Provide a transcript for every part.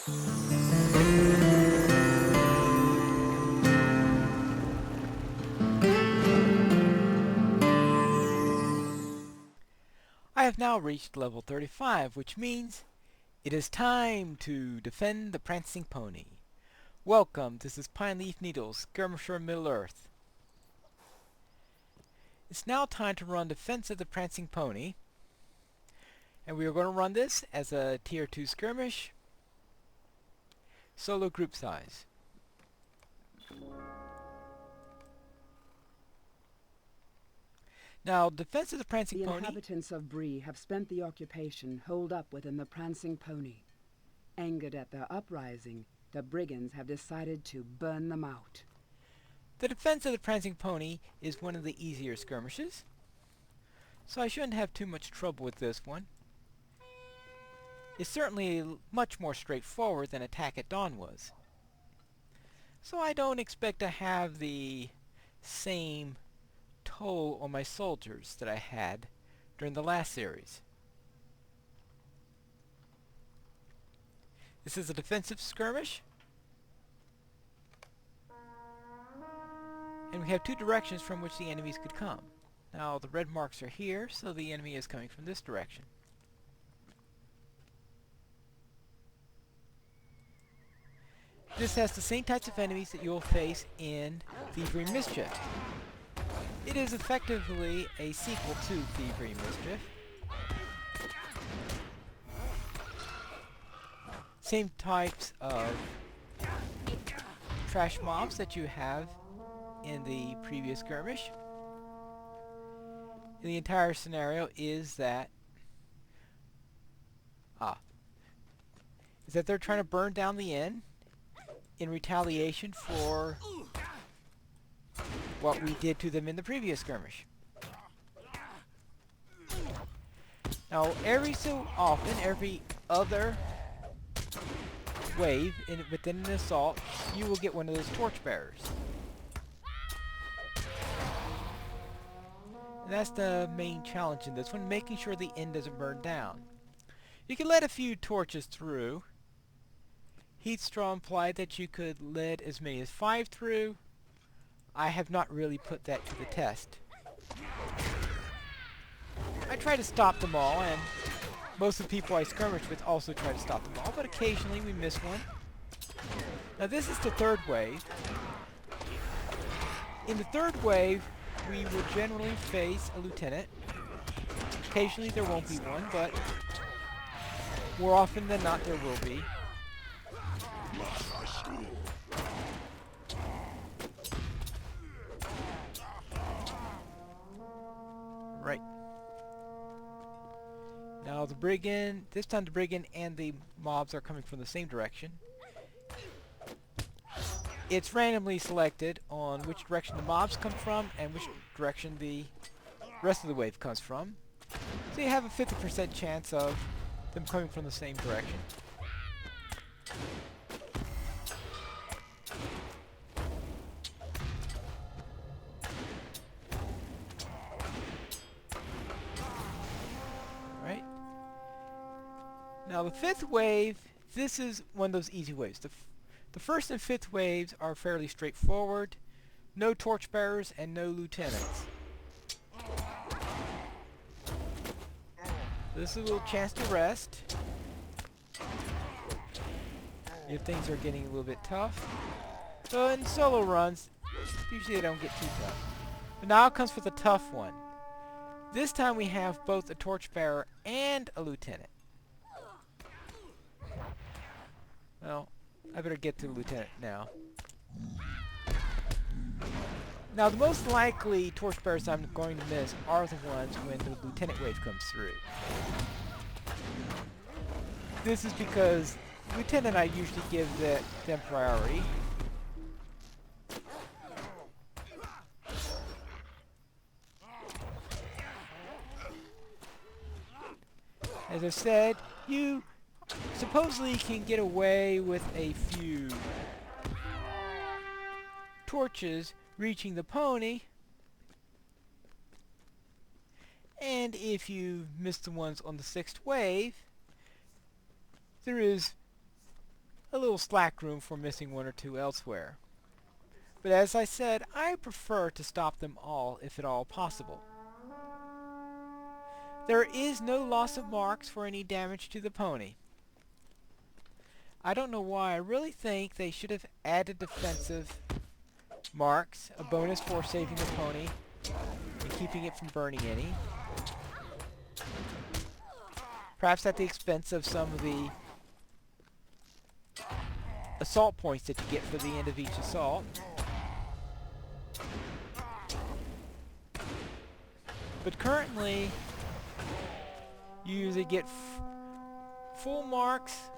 I have now reached level 35, which means it is time to defend the Prancing Pony. Welcome, this is Pine Leaf Needles, Skirmisher Middle-earth. It's now time to run Defense of the Prancing Pony, and we are going to run this as a Tier 2 Skirmish, solo group size. Now, Defense of the Prancing Pony... The inhabitants of Bree have spent the occupation holed up within the Prancing Pony. Angered at their uprising, the brigands have decided to burn them out. The Defense of the Prancing Pony is one of the easier skirmishes, so I shouldn't have too much trouble with this one. It's certainly much more straightforward than Attack at Dawn was. So I don't expect to have the same toll on my soldiers that I had during the last series. This is a defensive skirmish, and we have two directions from which the enemies could come. Now the red marks are here, so the enemy is coming from this direction. This has the same types of enemies that you'll face in Thievery Mischief. It is effectively a sequel to Thievery Mischief. Same types of trash mobs that you have in the previous skirmish. And the entire scenario is that they're trying to burn down the inn in retaliation for what we did to them in the previous skirmish. Now, every so often, every other wave within an assault, you will get one of those torchbearers. And that's the main challenge in this one, making sure the inn doesn't burn down. You can let a few torches through. Heatstraw implied that you could let as many as 5 through. I have not really put that to the test. I try to stop them all, and most of the people I skirmish with also try to stop them all, but occasionally we miss one. Now this is the third wave. In the third wave, we will generally face a lieutenant. Occasionally there won't be one, but more often than not there will be. Right. Now the brigand, this time the brigand and the mobs are coming from the same direction. It's randomly selected on which direction the mobs come from and which direction the rest of the wave comes from. So you have a 50% chance of them coming from the same direction. Right. Now the fifth wave, this is one of those easy waves. The first and fifth waves are fairly straightforward. No torchbearers and no lieutenants. This is a little chance to rest if things are getting a little bit tough. So in solo runs, usually they don't get too tough. But now it comes for the tough one. This time we have both a torchbearer and a lieutenant. Well, I better get to the lieutenant now. Now the most likely torchbearers I'm going to miss are the ones when the lieutenant wave comes through. This is because lieutenant I usually give them priority. As I said, you supposedly can get away with a few torches reaching the pony, and if you miss the ones on the 6th wave, there is a little slack room for missing one or two elsewhere. But as I said, I prefer to stop them all if at all possible. There is no loss of marks for any damage to the pony. I don't know why. I really think they should have added defensive marks, a bonus for saving the pony and keeping it from burning any. Perhaps at the expense of some of the assault points that you get for the end of each assault. But currently, you usually get full marks,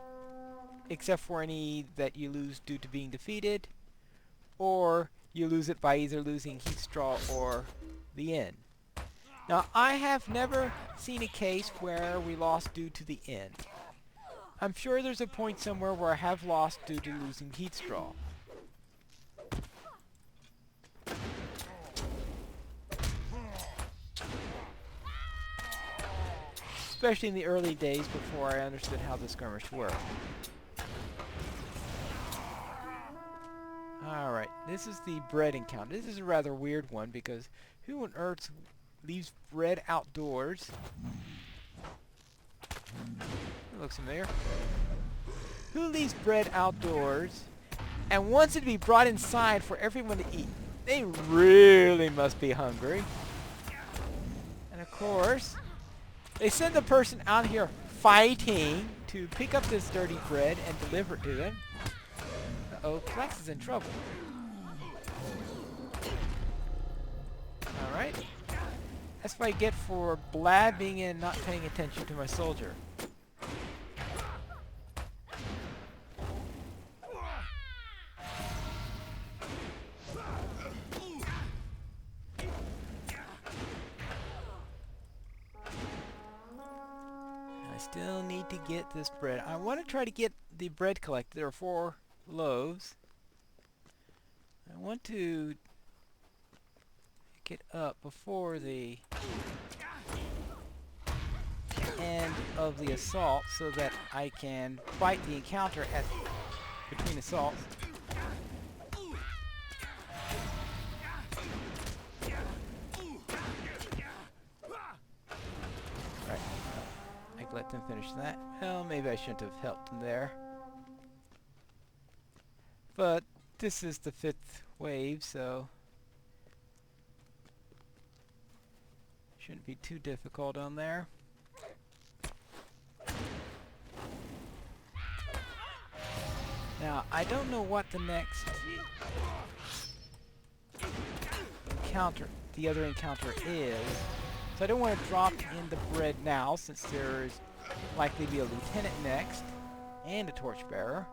except for any that you lose due to being defeated, or you lose it by either losing heat straw or the inn. Now, I have never seen a case where we lost due to the inn. I'm sure there's a point somewhere where I have lost due to losing heat straw. Especially in the early days before I understood how the skirmish worked. Alright, this is the bread encounter. This is a rather weird one because who on earth leaves bread outdoors? That looks familiar. Who leaves bread outdoors and wants it to be brought inside for everyone to eat? They really must be hungry. And of course, they send the person out here fighting to pick up this dirty bread and deliver it to them. Uh-oh, Flex is in trouble. Alright. That's what I get for blabbing and not paying attention to my soldier. I still need to get this bread. I want to try to get the bread collected. There are 4 loaves. I want to get up before the end of the assault so that I can fight the encounter between assaults. Right. I can let them finish that. Well, maybe I shouldn't have helped them there. But this is the 5th wave, so shouldn't be too difficult on there. Now, I don't know what the next encounter, the other encounter is, so I don't want to drop in the bread now since there is likely to be a lieutenant next and a torchbearer.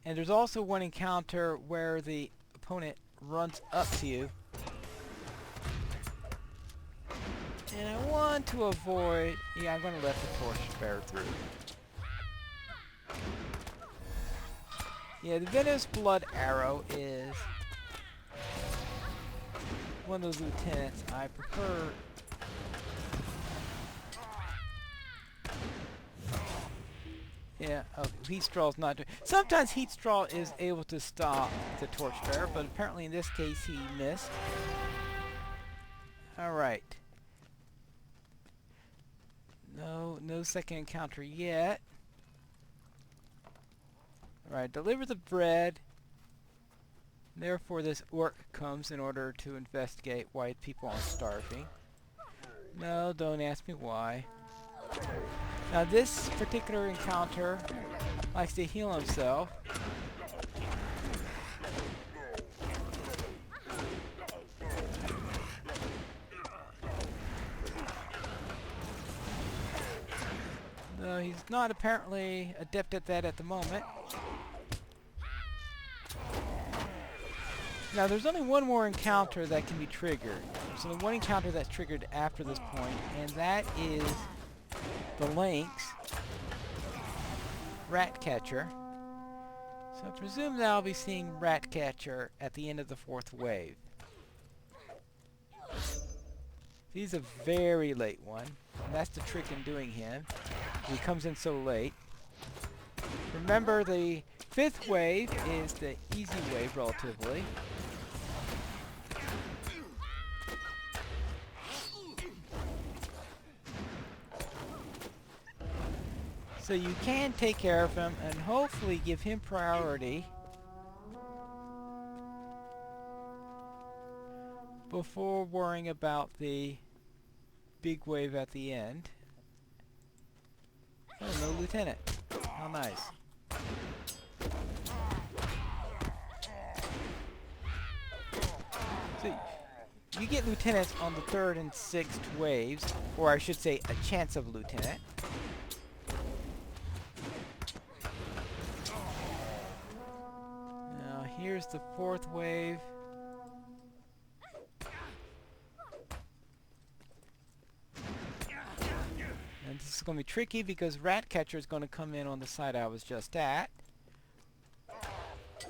And there's also one encounter where the opponent runs up to you. And I want to avoid... Yeah, I'm going to let the torchbearer through. Yeah, the Venomous Blood Arrow is one of those lieutenants I prefer. Yeah, oh, Heat Straw's not doing... Sometimes Heat Straw is able to stop the torchbearer, but apparently in this case he missed. Alright. No second encounter yet. Alright, deliver the bread. Therefore this orc comes in order to investigate why people are starving. No, don't ask me why. Now this particular encounter likes to heal himself. No, he's not apparently adept at that at the moment. Now there's only one more encounter that can be triggered. There's only one encounter that's triggered after this point, and that is the Lynx Ratcatcher. So I presume that I'll be seeing Ratcatcher at the end of the 4th wave. He's a very late one, and that's the trick in doing him. He comes in so late. Remember, the 5th wave is the easy wave, relatively. So you can take care of him and hopefully give him priority before worrying about the big wave at the end. Oh, no lieutenant. How nice. So you get lieutenants on the 3rd and 6th waves, or I should say a chance of a lieutenant. Now here's the 4th wave. And this is going to be tricky because Ratcatcher is going to come in on the side I was just at.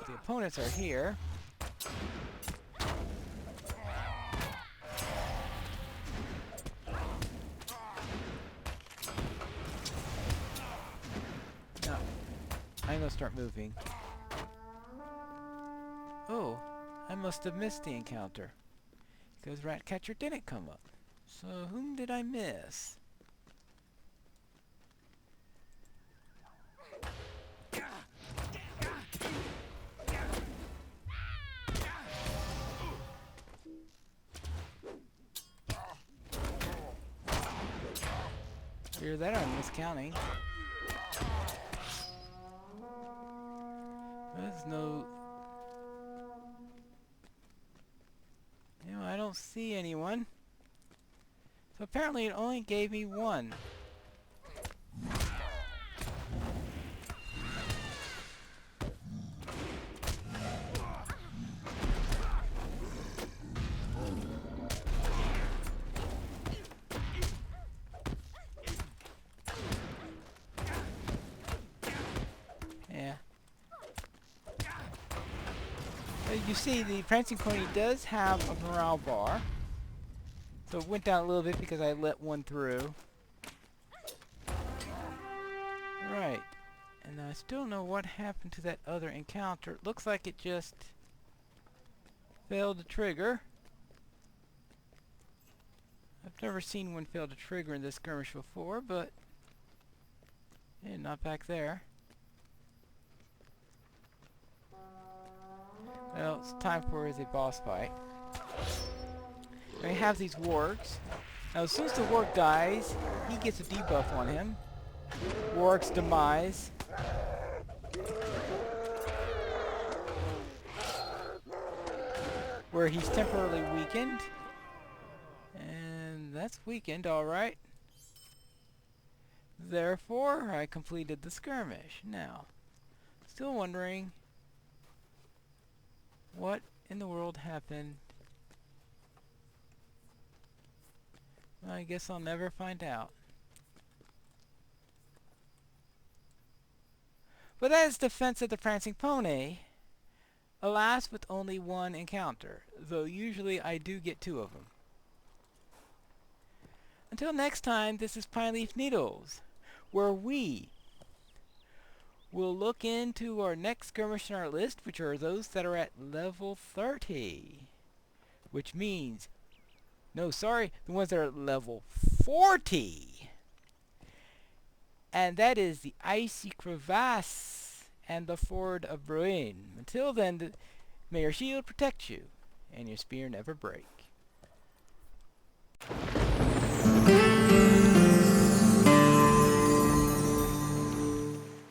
The opponents are here. Now, I'm going to start moving. Oh, I must have missed the encounter because Ratcatcher didn't come up. So whom did I miss? Hear that, I'm miscounting. There's no... I don't see anyone. So apparently it only gave me 1. You see, the Prancing Pony does have a morale bar. So it went down a little bit because I let one through. Right. And I still don't know what happened to that other encounter. It looks like it just failed to trigger. I've never seen one fail to trigger in this skirmish before, but... yeah, not back there. Well, it's time for the boss fight. I have these wargs. Now, as soon as the warg dies, he gets a debuff on him. Warg's demise. Where he's temporarily weakened. And that's weakened, alright. Therefore, I completed the skirmish. Now, still wondering what in the world happened. Well, I guess I'll never find out. But that is Defense of the Prancing Pony. Alas, with only 1 encounter, though usually I do get 2 of them. Until next time, this is Pine Leaf Needles, where we will look into our next skirmish on our list, which are those that are at level 30. Which means, no, sorry, the ones that are at level 40. And that is the Icy Crevasse and the Ford of Bruin. Until then, may your shield protect you, and your spear never break.